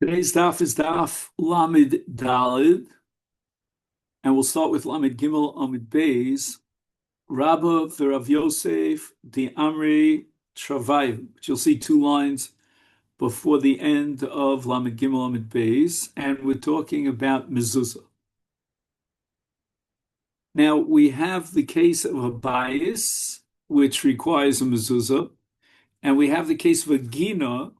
Today's daf is daf Lamed Dalid, and we'll start with Lamed Gimel Amid Beis, Rabba v'Rav Yosef the Amri Travayu, which you'll see two lines before the end of Lamed Gimel Amid Beis, and we're talking about mezuzah. Now we have the case of a bias, which requires a mezuzah, and we have the case of a gina,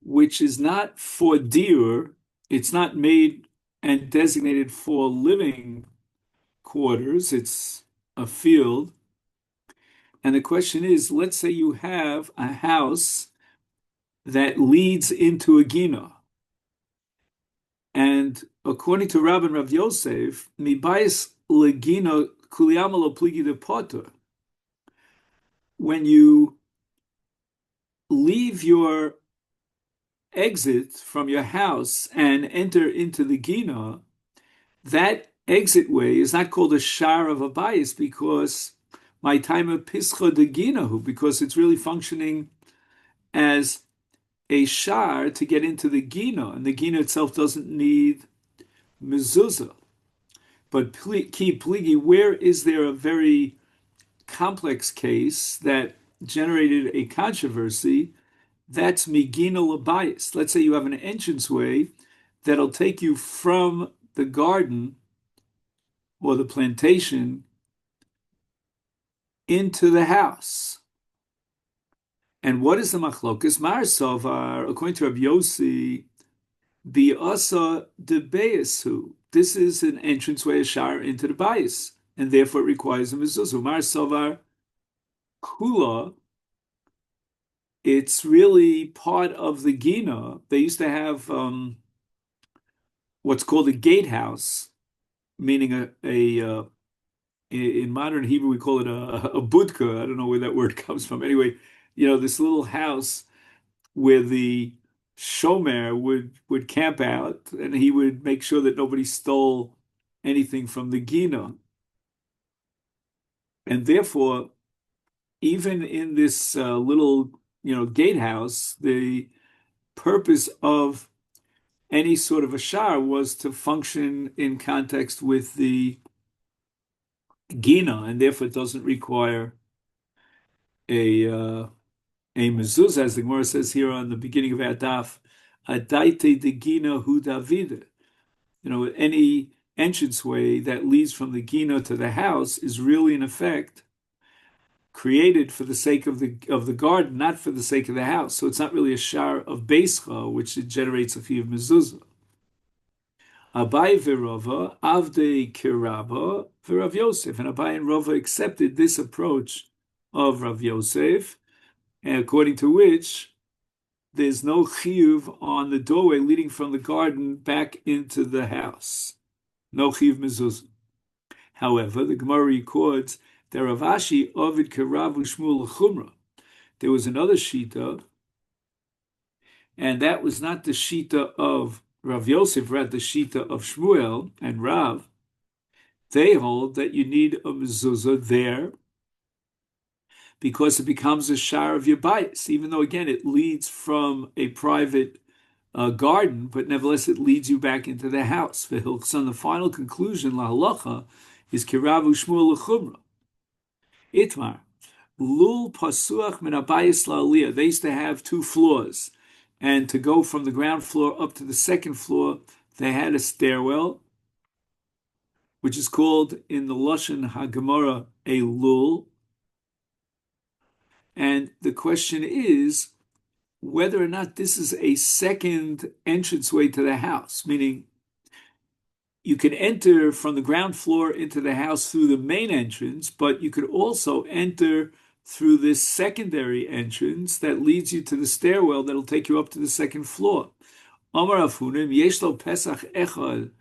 which is not for deer, it's not made and designated for living quarters, it's a field. And the question is, let's say you have a house that leads into a gina. And according to Rav and Rav Yosef, mibayis legina kuliyama lo pligi de potter. When you leave your exit from your house and enter into the gina, that exit way is not called a shar of a bias because my time of pischa de ginahu, because it's really functioning as a shar to get into the gina, and the gina itself doesn't need mezuzah. But ki pligi, where is there a very complex case that generated a controversy? That's migina labayis. Let's say you have an entranceway that'll take you from the garden or the plantation into the house. And what is the machlokas? Mar Sovar, according to Rabbi Yossi, bi'asa de beyasu. This is an entranceway, a shar into the bayis, and therefore it requires a mezuzah. Mar Sovar kula. It's really part of the gina. They used to have what's called a gatehouse, meaning in modern Hebrew we call it a budka. I don't know where that word comes from. Anyway, this little house where the shomer would camp out, and he would make sure that nobody stole anything from the gina. And therefore, even in this little gatehouse, the purpose of any sort of a shar was to function in context with the gina, and therefore it doesn't require a mezuzah, as the Gemara says here on the beginning of our daf, adaite de gina hu David. Any entranceway that leads from the gina to the house is really, in effect, created for the sake of the garden, not for the sake of the house. So it's not really a shar of beischa, which it generates a fee of mezuzah. Abai v'Rava avdei kiraba v'Rav Yosef, and Abai and Rava accepted this approach of Rav Yosef, and according to which there's no chiyuv on the doorway leading from the garden back into the house. No chiyuv mezuzah. However, the Gemara records that Rav Ashi ovid kirav u'shmuel l'chumra. There was another shita, and that was not the shita of Rav Yosef, rather the shita of Shmuel and Rav. They hold that you need a mezuzah there because it becomes a shar of your bias, even though, again, it leads from a private garden, but nevertheless it leads you back into the house. For Hilchson, the final conclusion, la halacha, is kirav u'shmuel l'chumra. Itmar, lul pasuach min habayis la'aliyah. They used to have two floors, and to go from the ground floor up to the second floor, they had a stairwell, which is called in the Lashon HaGemara a lul. And the question is whether or not this is a second entranceway to the house, meaning you can enter from the ground floor into the house through the main entrance, but you could also enter through this secondary entrance that leads you to the stairwell that'll take you up to the second floor. Amar Afunim, Yeshlo Pesach Echad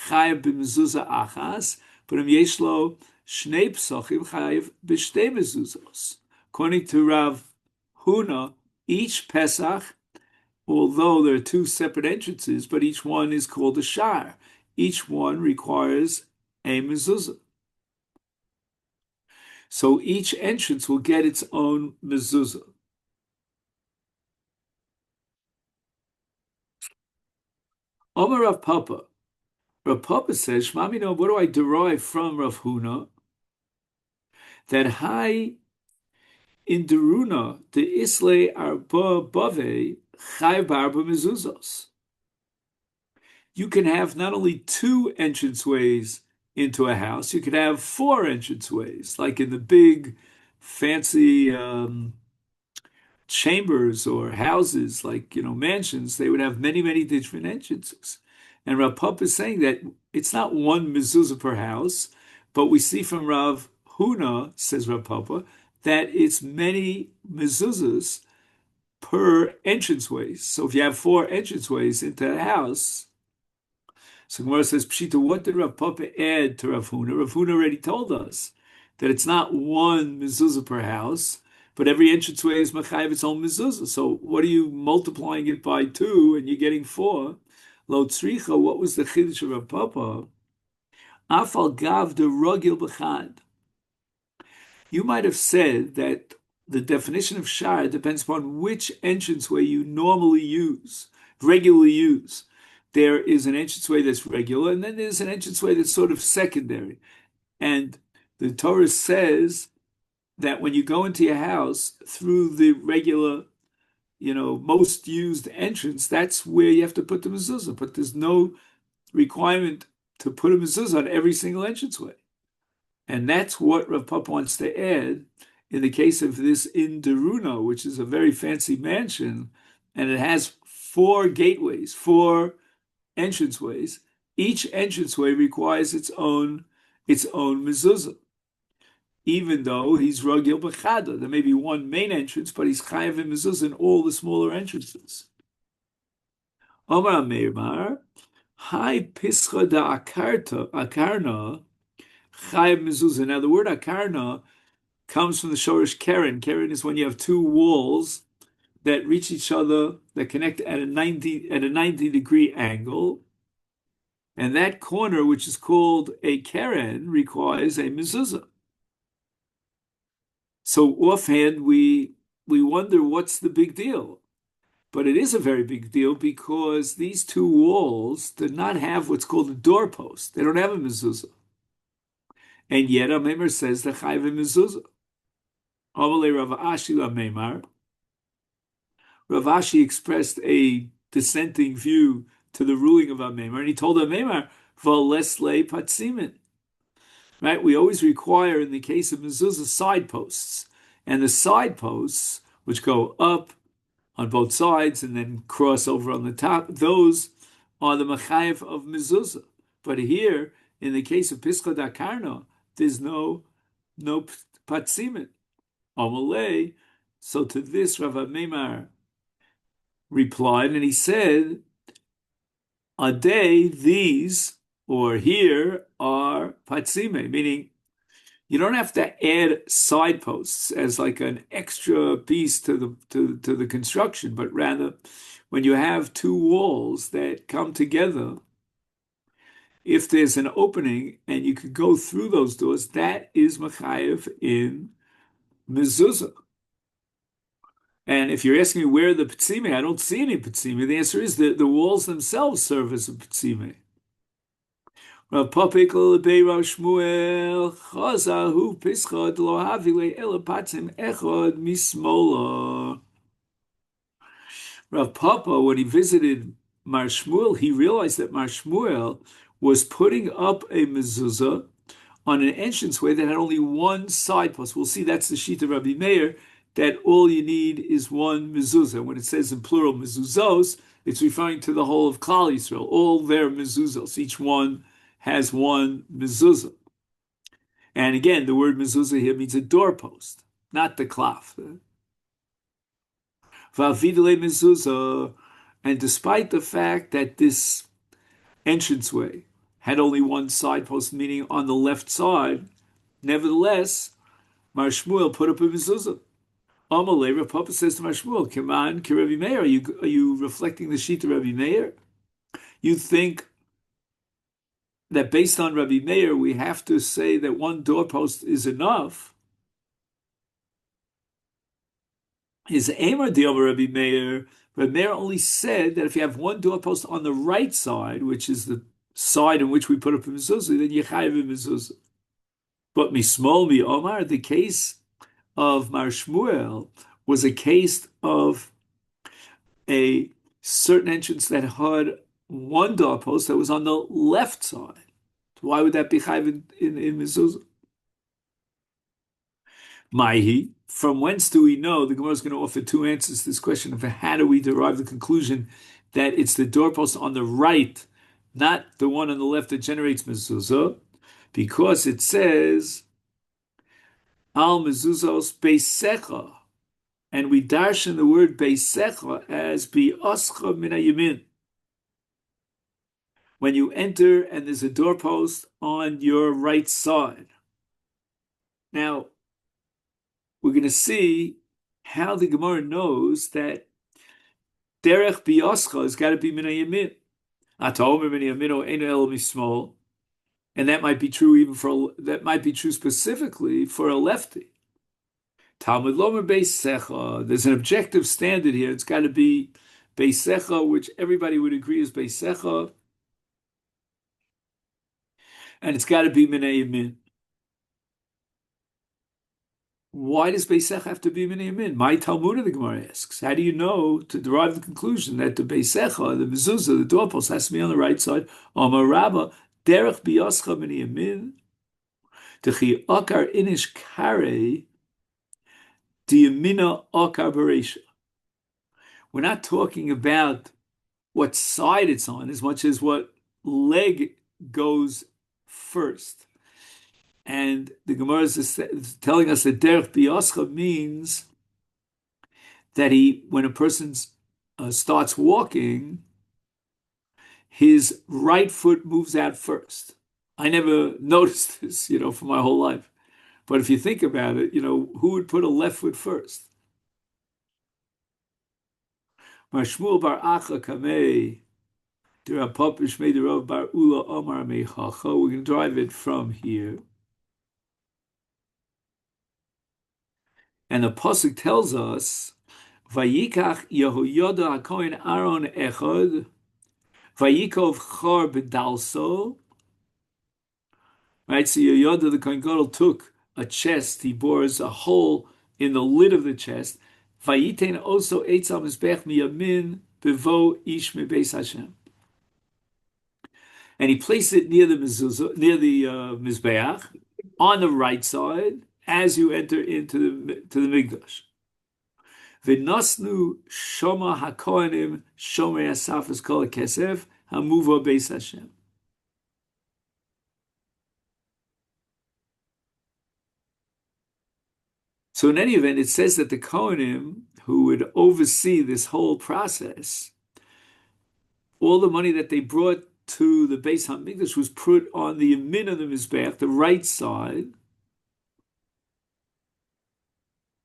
Chayav b'mezuzah achas, but Yeshlo Shnei Pesachim Chayav b'shtei mezuzos. According to Rav Huna, each Pesach, although there are two separate entrances, but each one is called a shar. Each one requires a mezuzah. So each entrance will get its own mezuzah. Omer Rav Papa. Rav Papa says, Shmamino, what do I derive from Rav Huna? That high in Deruna, the Isle Arba Bave, Chayv Barba Mezuzos. You can have not only two entranceways into a house, you could have four entranceways, like in the big, fancy chambers or houses, like mansions. They would have many, many different entrances. And Rav Papa is saying that it's not one mezuzah per house, but we see from Rav Huna, says Rav Papa, that it's many mezuzahs per entranceways. So if you have four entranceways into a house, so Gemara says, Pshita, what did Rav Papa add to Rav Huna? Rav Huna already told us that it's not one mezuzah per house, but every entranceway is machayev its own mezuzah. So what are you multiplying it by two and you're getting four? Lo tzricha, what was the chiddush of Rav Papa? Afal gav de rogil b'chad. You might have said that the definition of shar depends upon which entranceway you normally use, regularly use. There is an entranceway that's regular, and then there's an entranceway that's sort of secondary. And the Torah says that when you go into your house through the regular, most used entrance, that's where you have to put the mezuzah. But there's no requirement to put a mezuzah on every single entranceway. And that's what Rav Papa wants to add in the case of this in Deruna, which is a very fancy mansion, and it has four gateways, four entranceways. Each entranceway requires its own mezuzah. Even though he's rogil b'chada, there may be one main entrance, but he's chayav in mezuzah in all the smaller entrances. Omar Meimar, Hai pischa da akarna chayav mezuzah. Now the word akarna comes from the shorish keren. Keren is when you have two walls that reach each other, that connect at a 90-degree angle. And that corner, which is called a keren, requires a mezuzah. So offhand, we wonder what's the big deal. But it is a very big deal because these two walls do not have what's called a doorpost. They don't have a mezuzah. And yet, Amemar says the chayv a mezuzah. Amalei Rav Ashi Amemar. Rav Ashi expressed a dissenting view to the ruling of Amemar, and he told Amemar, "V'lesle patzimin." Right? We always require, in the case of mezuzah, side posts, and the side posts, which go up on both sides and then cross over on the top, those are the machayev of mezuzah. But here, in the case of Pischa Dakarna, there's no patzimin. Amalei. So to this, Rav Amemar replied, and he said, Adei, these, or here, are patzime, meaning you don't have to add side posts as like an extra piece to the construction, but rather when you have two walls that come together, if there's an opening and you could go through those doors, that is machayev in mezuzah. And if you're asking me where are the petzime, I don't see any petzime. The answer is that the walls themselves serve as a petzime. Rav Papikol lebei Rav Shmuel chazahu pischad lo havile ela patzim echad mismola. Rav Papa, when he visited Mar Shmuel, he realized that Mar Shmuel was putting up a mezuzah on an entranceway that had only one side post. We'll see that's the sheet of Rabbi Meir, that all you need is one mezuzah. When it says in plural mezuzos, it's referring to the whole of Klal Yisrael, all their mezuzos. Each one has one mezuzah. And again, the word mezuzah here means a doorpost, not the klaf. Va'avidele mezuzah, and despite the fact that this entranceway had only one side post, meaning on the left side, nevertheless, Mar Shmuel put up a mezuzah. Amalei, Rav Papa says to Mar Shmuel, Kiman ki Rabbi Meir, are you reflecting the sheet of Rabbi Meir? You think that based on Rabbi Meir, we have to say that one doorpost is enough? His Amar Diova Rabbi Meir, But Meir only said that if you have one doorpost on the right side, which is the side in which we put up a mezuzah, then you chayiv a mezuzah. But mismol mi omar, the case of Mar Shmuel was a case of a certain entrance that had one doorpost that was on the left side. Why would that be chayiv in mezuzah? Maihi, from whence do we know? The Gemara is going to offer two answers to this question of how do we derive the conclusion that it's the doorpost on the right, not the one on the left that generates mezuzah, because it says al mezuzos beisecha, and we darshan the word beisecha as bi'oscha min hayamin. When you enter and there's a doorpost on your right side. Now, we're going to see how the Gemara knows that derech bioscha has got to be min hayamin. Ataomer min hayamin o ein el mismol, and that might be true specifically for a lefty. Talmud lomer beisecha. There's an objective standard here. It's got to be beisecha, which everybody would agree is beisecha, and it's got to be min hayamin. Why does Beisech have to be min hayamin? My Talmud, the Gemara asks. How do you know to derive the conclusion that the Beisecha, the mezuzah, the doorpost has to be on the right side? Amar Rabba, derech biyoscha min hayamin, techi akar inish kare, diyamina akar beresha. We're not talking about what side it's on as much as what leg goes first. And the Gemara is telling us that derech biyoscha means that when a person starts walking, his right foot moves out first. I never noticed this, for my whole life. But if you think about it, who would put a left foot first? Mar Shmuel bar Acha kamei, D'Rapapa Shmei D'Rav bar Ula Omar Meichacha. We're going to drive it from here. And the pasuk tells us, "Vayikach Yehoyada HaKohen Aaron echad, Vayikov Chor B'dalso." Right, so Yehoyada the Kohen Gadol took a chest. He bores a hole in the lid of the chest. Vayiten also Eitz HaMizbech Miyamin Bevo Ish Mebeis Hashem. And he placed it near the mezuzah, near the mizbeach, on the right side, as you enter into the Mikdash. V'nosnu shoma hakohanim shomer asafas kol kesef hamuva beis Hashem. So in any event, it says that the Kohanim who would oversee this whole process, all the money that they brought to the Beis HaMikdash was put on the yamin of the mizbeach, the right side.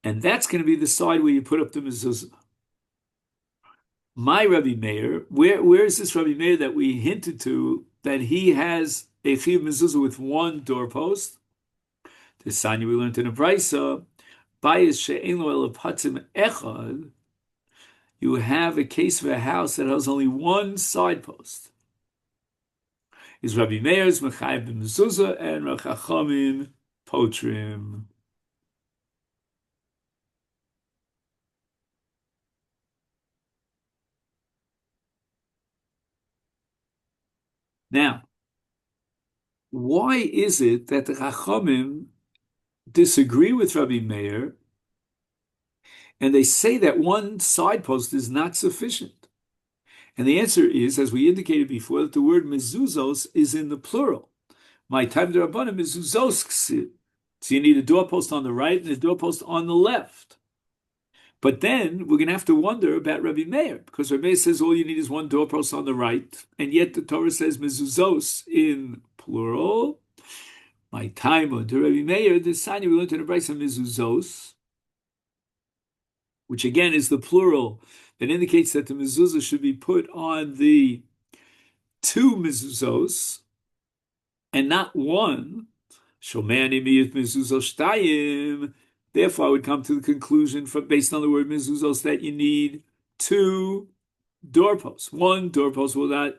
And that's going to be the side where you put up the mezuzah. My Rabbi Meir, where is this Rabbi Meir that we hinted to that he has a chiyuv mezuzah with one doorpost? The Sanya we learned in a brisa, bayis she'ein lo ela patzim echad. You have a case of a house that has only one side post. Is Rabbi Meir's mechayev b'mezuzah and Rav Chachamim potrim. Now, why is it that the Chachamim disagree with Rabbi Meir and they say that one side post is not sufficient? And the answer is, as we indicated before, that the word mezuzos is in the plural. My time the Rabbanim mezuzos ksiv. So you need a doorpost on the right and a doorpost on the left. But then we're going to have to wonder about Rabbi Meir, because Rabbi Meir says all you need is one doorpost on the right, and yet the Torah says mezuzos in plural. My time on to Rabbi Meir, the Sanya we learned in the brisa mezuzos, which again is the plural that indicates that the mezuzah should be put on the two mezuzos and not one. Shomani miyut mezuzos shtayim. Therefore, I would come to the conclusion, based on the word mezuzos, that you need two doorposts. One doorpost will not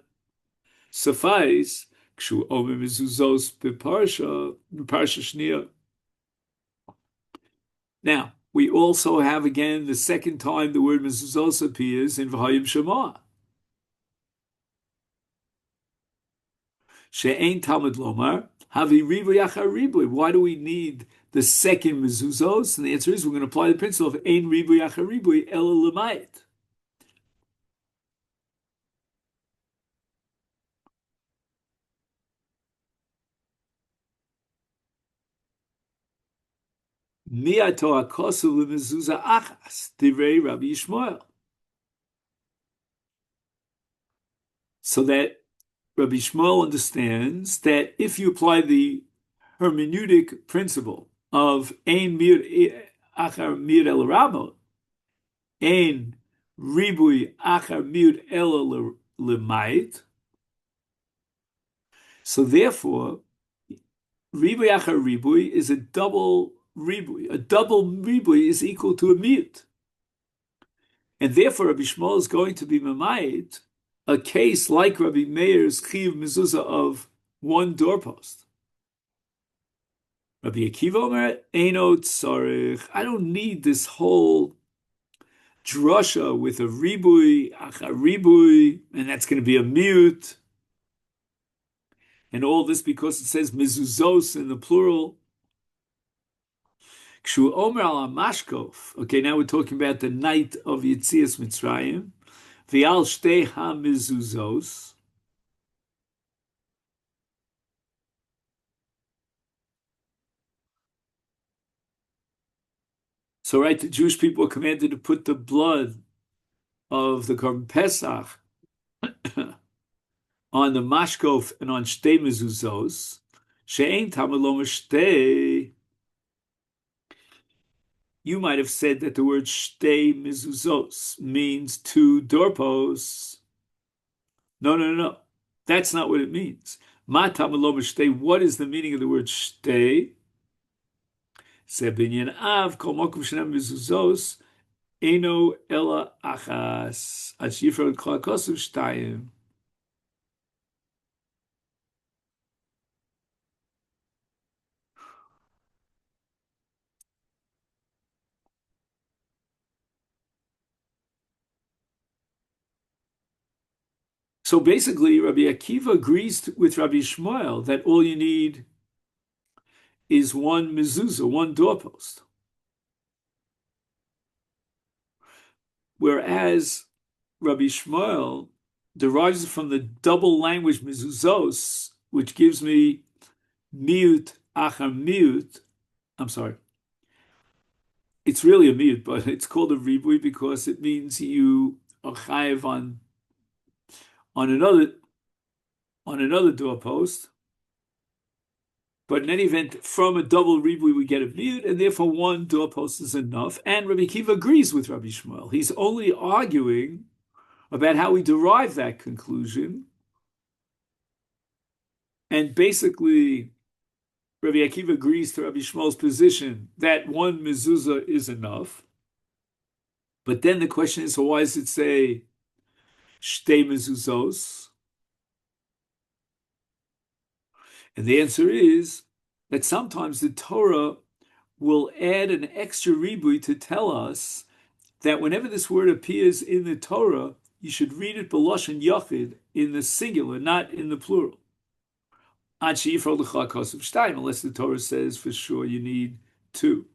suffice. Kshu omer mezuzos beparsha shnia. Now, we also have again the second time the word mezuzos appears in V'hayim Shema. She'ein Talmud Lomar, Havi Ribu Yachar Ribu. Why do we need the second mezuzos? And the answer is we're going to apply the principle of Ein Ribu Yachar Ribu Ela L'mayit. Mi'ato HaKosu L'mezuzah Achas, Divrei Rabbi Yishmael. So that Rabbi Shmuel understands that if you apply the hermeneutic principle of Ein Mir Achar Mir El Ramo, Ein Ribui Achar Mir El L'mayit, so therefore, Ribui Achar Ribui is a double Ribui. A double Ribui is equal to a mute. And therefore, Rabbi Shmuel is going to be Mamayit, a case like Rabbi Meir's Chiv Mezuzah of one doorpost. Rabbi Akiva Omer, Eino Tzarech. I don't need this whole drasha with a ribui, achar ribui, and that's going to be a mute. And all this because it says mezuzos in the plural. Kshu Omer al Mashkov. Okay, now we're talking about the night of Yetzias Mitzrayim. V'al shtei ha-mezuzos. So, right, the Jewish people are commanded to put the blood of the Korban Pesach on the mashkof and on shtei mezuzos. She'ein tamalom shtei. You might have said that the word shtei mezuzos means two doorposts. No. That's not what it means. Ma tamalom shtei. What is the meaning of the word shtei? Sebinyan av kol mokum shenam mezuzos eno ela achas ad shifra kol hakosuv shtayim. So basically, Rabbi Akiva agrees with Rabbi Shmuel that all you need is one mezuzah, one doorpost. Whereas Rabbi Shmuel derives from the double language mezuzos, which gives me miut achar miut. I'm sorry. It's really a miut, but it's called a ribui because it means you are chayev on another doorpost. But in any event, from a double ribui we get a mute, and therefore one doorpost is enough. And Rabbi Kiva agrees with Rabbi Shmuel. He's only arguing about how we derive that conclusion. And basically, Rabbi Akiva agrees to Rabbi Shmuel's position that one mezuzah is enough. But then the question is, so why does it say shtei mezuzos? And the answer is that sometimes the Torah will add an extra ribui to tell us that whenever this word appears in the Torah, you should read it b'lashon yachid in the singular, not in the plural. Unless the Torah says for sure you need two.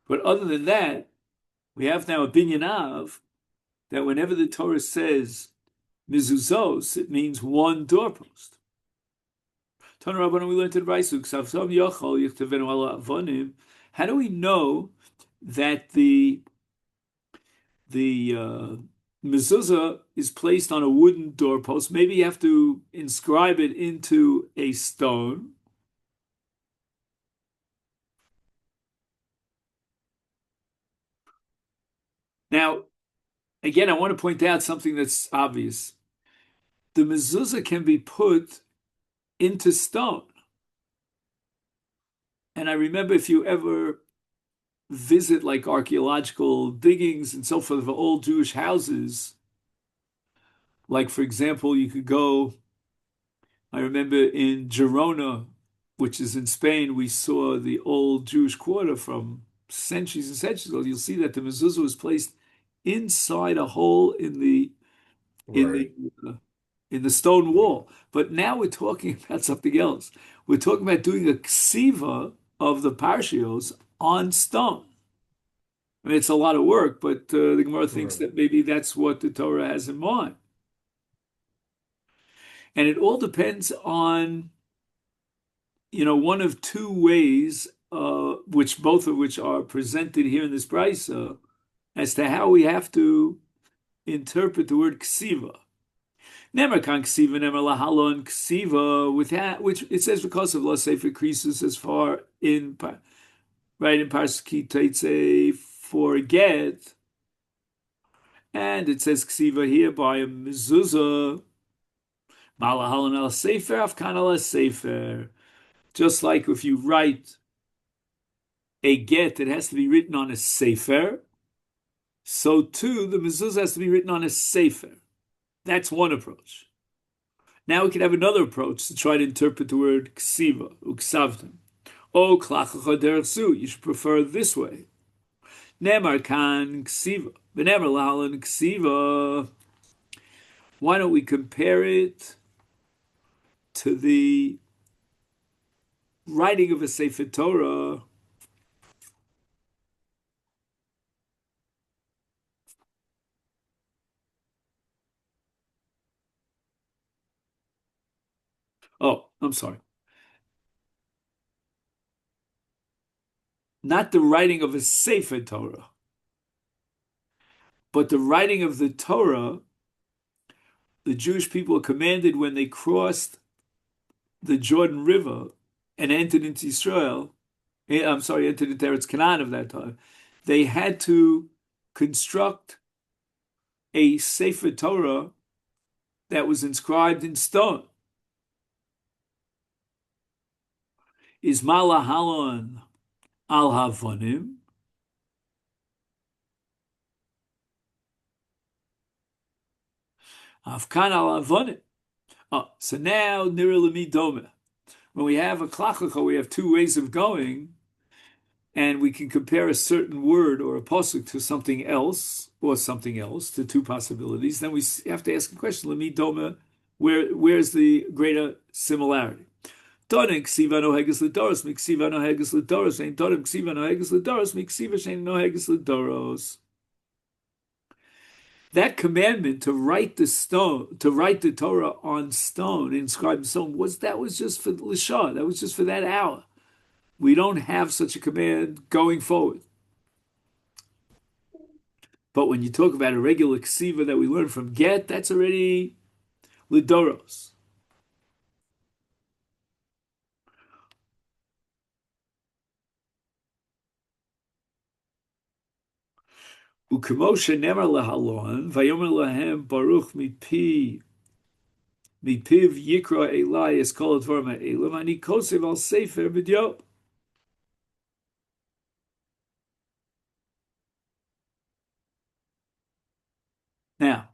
But other than that, we have now a binyan av that whenever the Torah says mezuzos, it means one doorpost. We learned in Raisuk, how do we know that the mezuzah is placed on a wooden doorpost? Maybe you have to inscribe it into a stone. Now, again, I want to point out something that's obvious. The mezuzah can be put into stone. And I remember if you ever visit like archaeological diggings and so forth of old Jewish houses. Like, for example, you could go, I remember in Girona, which is in Spain, we saw the old Jewish quarter from centuries and centuries ago. You'll see that the mezuzah was placed inside a hole in the Right. uh, in the stone wall. But now we're talking about something else. We're talking about doing a ksiva of the parshios on stone. I mean, it's a lot of work, but the Gemara thinks Right. that maybe that's what the Torah has in mind. And it all depends on, one of two ways, which both of which are presented here in this brisa, as to how we have to interpret the word ksiva. Nemer kan ksiva, nemer lahalon ksiva, with that, which it says because of la sefer krisus as far in right in Parski Teitze for get, and it says ksiva here by a mezuzah, malahalon al sefer, afkan al sefer. Just like if you write a get, it has to be written on a sefer. So too, the mezuzah has to be written on a sefer. That's one approach. Now we can have another approach to try to interpret the word ksiva, uksavtim. O klachacha derech. You should prefer this way. Nemar kan ksiva. V'nemar lahalan ksiva. Why don't we compare it to the writing of a Sefer Torah? Oh, I'm sorry. Not the writing of a Sefer Torah, but the writing of the Torah. The Jewish people are commanded when they crossed the Jordan River and entered into Israel. I'm sorry, entered into Eretz Canaan of that time. They had to construct a Sefer Torah that was inscribed in stone. Is Malahalon al Havonim? Afkan al Havonim. Oh, so now Nira Dome. When we have a klachacha, we have two ways of going, and we can compare a certain word or a pasuk to something else or something else, to two possibilities. Then we have to ask a question: Lemi Dome, where's the greater similarity? Donik ksiva no heges ledoros, miksiva no heges ledoros, and donik ksiva no heges ledoros, miksiva shein no heges ledoros. That commandment to write the stone, to write the Torah on stone, inscribed in stone, was just for Lishah. That was just for that hour. We don't have such a command going forward. But when you talk about a regular ksiva that we learn from Get, that's already lidoros. Ukemoshe nemer lehalon, vayomer lehem baruch mipiv yikra elai es kol advarim ha'elam, ani kosev al sefer b'dio. Now,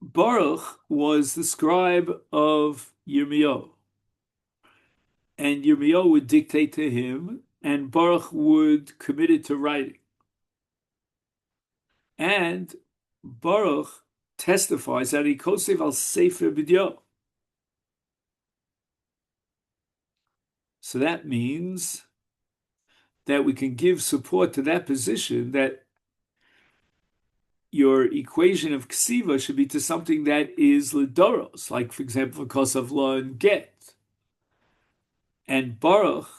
Baruch was the scribe of Yirmiyahu, and Yirmiyahu would dictate to him, and Baruch would commit it to writing. And Baruch testifies that he kosev al sefer b'dio. So that means that we can give support to that position that your equation of ksiva should be to something that is lidoros, like for example, because of law and get. And Baruch,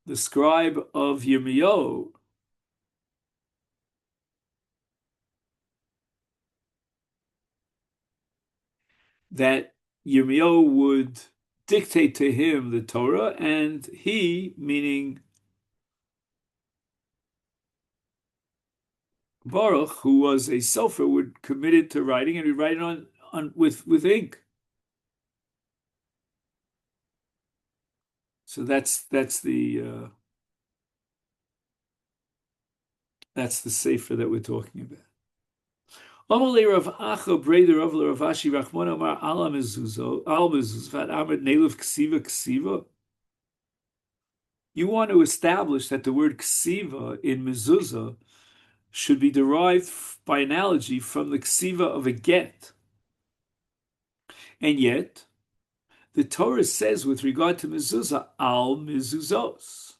the scribe of Yirmiyahu, that Yirmiyahu would dictate to him the Torah, and he, meaning Baruch, who was a sofer, would commit it to writing, and he'd write it on with ink. So that's the That's the sefer that we're talking about. Amalei Rav Acha Breder Rav Ashi Rachmon Amar Ala Mezuzo Al Mezuzvat Amrit Nelev Ksiva Ksiva. You want to establish that the word ksiva in mezuzah should be derived by analogy from the ksiva of a get. And yet, the Torah says with regard to mezuzah, al mezuzos.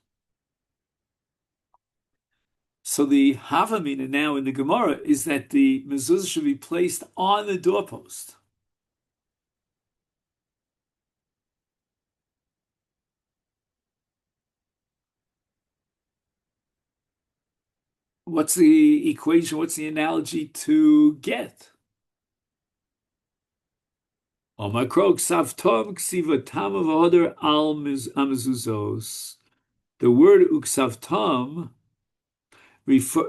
So the havamina now in the Gemara is that the mezuzah should be placed on the doorpost. What's the equation? What's the analogy to get? The word uksavtam,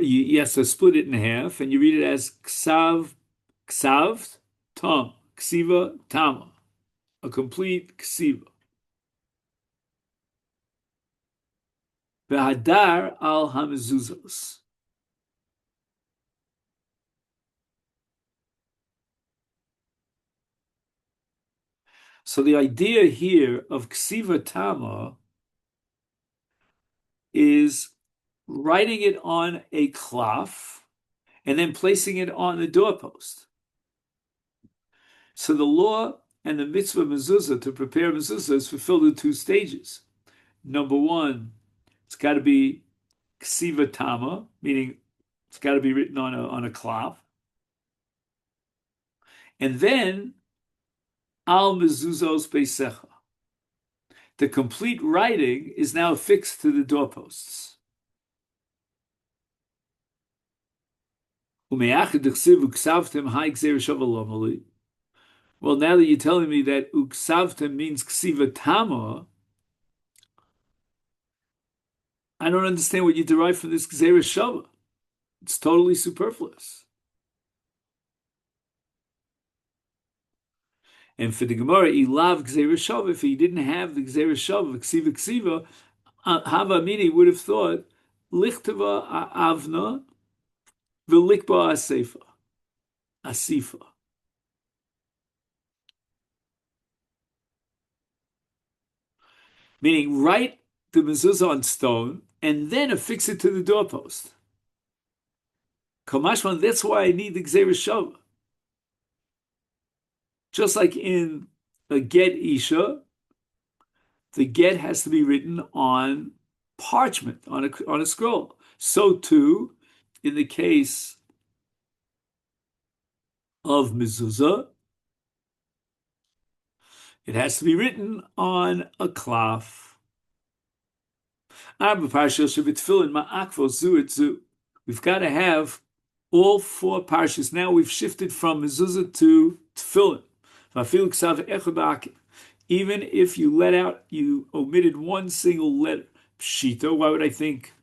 you have to split it in half, and you read it as ksavt tam, ksiva tama, a complete ksiva. V'hadar al hamezuzos. So the idea here of ksiva tama is writing it on a cloth and then placing it on the doorpost. So the law and the mitzvah mezuzah to prepare mezuzah is fulfilled in two stages. Number one, it's got to be ksiva tama, meaning it's got to be written on a cloth. And then al mezuzos beisecha. The complete writing is now affixed to the doorposts. Well, now that you're telling me that uksavtem means ksiva tama, I don't understand what you derive from this gzeira shava. It's totally superfluous. And for the Gemara, ilav gzeira shava, if he didn't have the gzeira shava, ksiva, Hava Mini would have thought, lichtava avna, v'likba asifa. Meaning, write the mezuzah on stone and then affix it to the doorpost. Kamashman, that's why I need the gzeira shava. Just like in a get isha, the get has to be written on parchment, on a scroll. So too, in the case of mezuzah, it has to be written on a cloth. We've got to have all four parshas. Now we've shifted from mezuzah to tefillin. Even if you omitted one single letter. Pshita, why would I think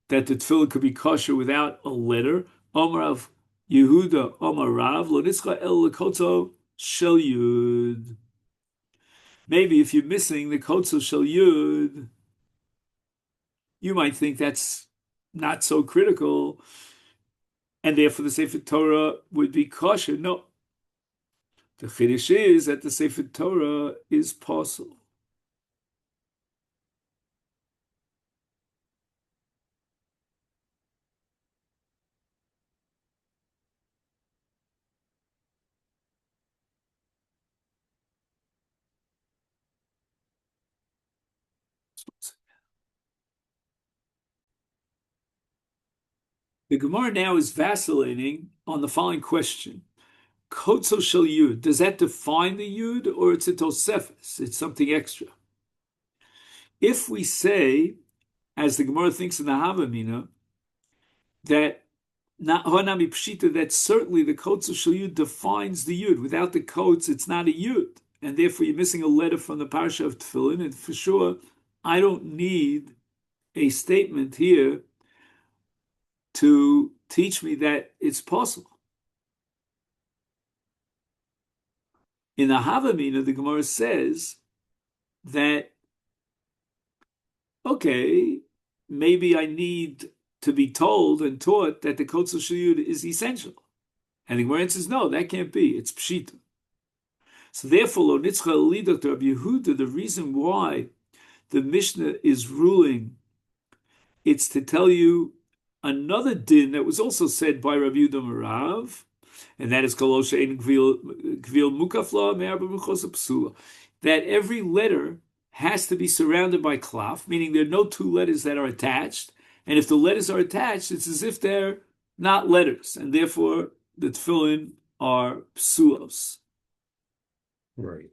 that the tefillin could be kosher without a letter? Omar of Yehuda, Omar Rav, lo nitzcha el lekotzo shel yud. Maybe if you're missing the kotzo shel yud, you might think that's not so critical, and therefore the Sefer Torah would be kosher. No. The chiddush is that the Sefer Torah is possible. The Gemara now is vacillating on the following question. Kotzo shel yud, does that define the yud or it's a tosefes? It's something extra. If we say, as the Gemara thinks in the Havamina, that Hanami Pshita, that certainly the Kotzo shel yud defines the yud. Without the Kotz, it's not a yud. And therefore you're missing a letter from the Parsha of Tefillin, and for sure, I don't need a statement here to teach me that it's possible. In the Havamina, the Gemara says that, okay, maybe I need to be told and taught that the Kotzel Shiyud is essential. And the Gemara says, no, that can't be. It's Pshita. So therefore, Lo Nitzcha Lidok to Rabbi Yehuda, the reason why the Mishnah is ruling, it's to tell you another din that was also said by Rabbi Yehuda Marav, and that is Kolosha Ein Gvil Mukafla Me'arba Mechosa Psula, that every letter has to be surrounded by klaf, meaning there are no two letters that are attached, and if the letters are attached, it's as if they're not letters, and therefore the tefillin are psulos. Right.